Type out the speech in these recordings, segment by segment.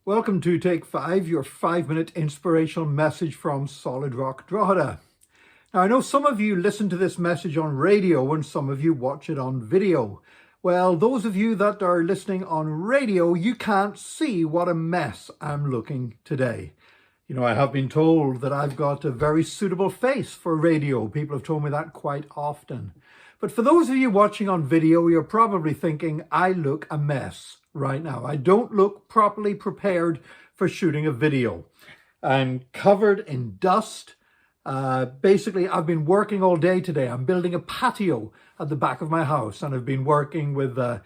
Welcome to Take 5, your 5-minute inspirational message from Solid Rock Drogheda. Now, I know some of you listen to this message on radio and some of you watch it on video. Well, those of you that are listening on radio, you can't see what a mess I'm looking today. You know, I have been told that I've got a very suitable face for radio. People have told me that quite often. But for those of you watching on video, you're probably thinking, I look a mess right now. I don't look properly prepared for shooting a video. I'm covered in dust. Basically, I've been working all day today. I'm building a patio at the back of my house, and I've been working with a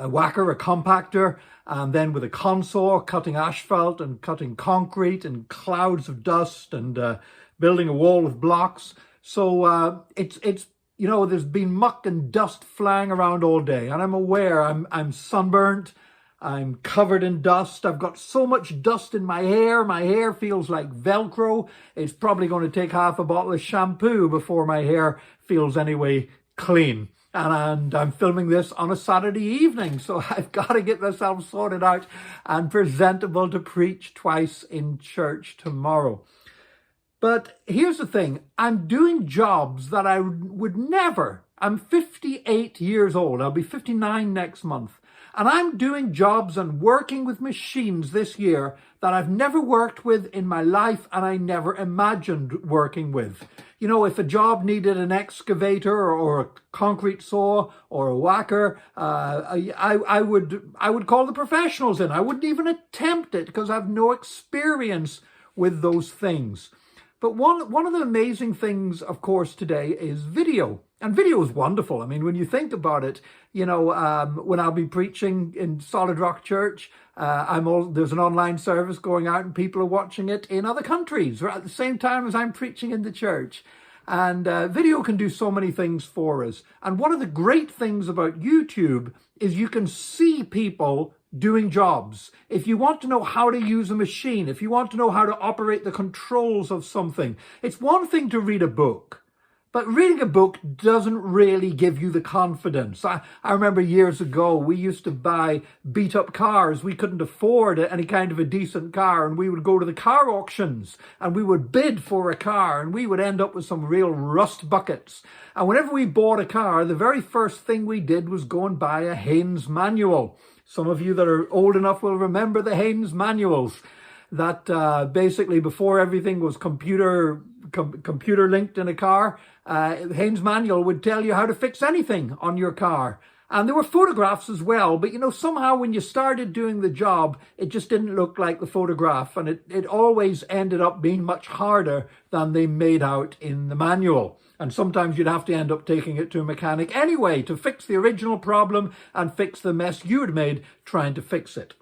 whacker, a compactor, and then with a console, cutting asphalt and cutting concrete and clouds of dust and building a wall of blocks. So it's you know, there's been muck and dust flying around all day, and I'm aware I'm sunburnt. I'm covered in dust. I've got so much dust in my hair. My hair feels like Velcro. It's probably going to take half a bottle of shampoo before my hair feels anyway clean. And I'm filming this on a Saturday evening, so I've got to get myself sorted out and presentable to preach twice in church tomorrow. But here's the thing. I'm doing jobs that I would never. I'm 58 years old. I'll be 59 next month. And I'm doing jobs and working with machines this year that I've never worked with in my life and I never imagined working with. You know, if a job needed an excavator or a concrete saw or a whacker, I would call the professionals in. I wouldn't even attempt it because I have no experience with those things. But one of the amazing things, of course, today is video. And video is wonderful. I mean, when you think about it, you know, when I'll be preaching in Solid Rock Church, there's an online service going out and people are watching it in other countries right at the same time as I'm preaching in the church. And video can do so many things for us. And one of the great things about YouTube is you can see people doing jobs. If you want to know how to use a machine, if you want to know how to operate the controls of something, it's one thing to read a book. But reading a book doesn't really give you the confidence. I remember years ago, we used to buy beat up cars. We couldn't afford any kind of a decent car, and we would go to the car auctions and we would bid for a car, and we would end up with some real rust buckets. And whenever we bought a car, the very first thing we did was go and buy a Haynes manual. Some of you that are old enough will remember the Haynes manuals that basically before everything was computer linked in a car, Haynes manual would tell you how to fix anything on your car. And there were photographs as well, but you know, somehow when you started doing the job, it just didn't look like the photograph, and it always ended up being much harder than they made out in the manual. And sometimes you'd have to end up taking it to a mechanic anyway to fix the original problem and fix the mess you had made trying to fix it.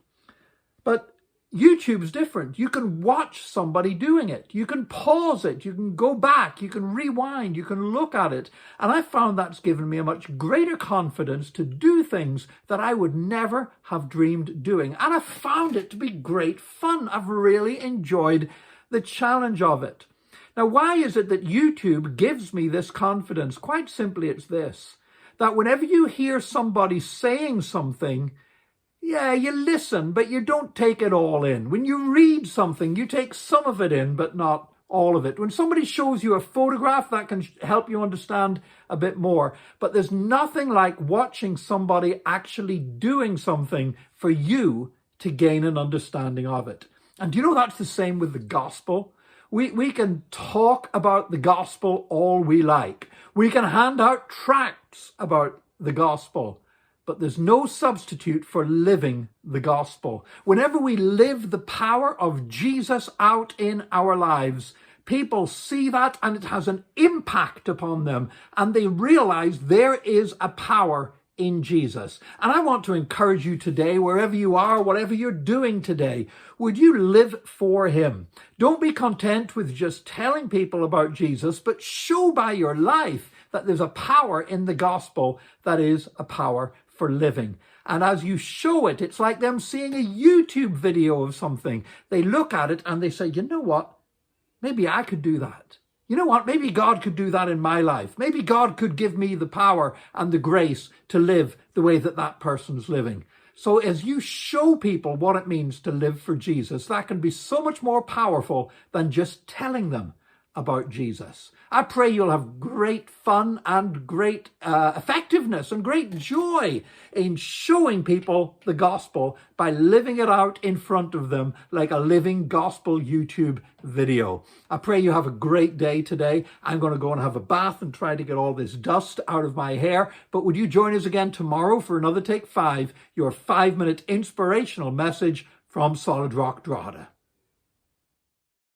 But YouTube's different. You can watch somebody doing it. You can pause it. You can go back. You can rewind. You can look at it. And I found that's given me a much greater confidence to do things that I would never have dreamed doing. And I found it to be great fun. I've really enjoyed the challenge of it. Now, why is it that YouTube gives me this confidence? Quite simply, it's this, that whenever you hear somebody saying something, yeah, you listen, but you don't take it all in. When you read something, you take some of it in, but not all of it. When somebody shows you a photograph, that can help you understand a bit more. But there's nothing like watching somebody actually doing something for you to gain an understanding of it. And do you know that's the same with the gospel? We can talk about the gospel all we like. We can hand out tracts about the gospel. But there's no substitute for living the gospel. Whenever we live the power of Jesus out in our lives, people see that and it has an impact upon them, and they realize there is a power in Jesus. And I want to encourage you today, wherever you are, whatever you're doing today, would you live for him? Don't be content with just telling people about Jesus, but show by your life that there's a power in the gospel that is a power for living. And as you show it, it's like them seeing a YouTube video of something. They look at it and they say, you know what? Maybe I could do that. You know what? Maybe God could do that in my life. Maybe God could give me the power and the grace to live the way that that person's living. So as you show people what it means to live for Jesus, that can be so much more powerful than just telling them about Jesus. I pray you'll have great fun and great effectiveness and great joy in showing people the gospel by living it out in front of them like a living gospel YouTube video. I pray you have a great day today. I'm going to go and have a bath and try to get all this dust out of my hair. But would you join us again tomorrow for another Take 5, your 5-minute inspirational message from Solid Rock Drogheda?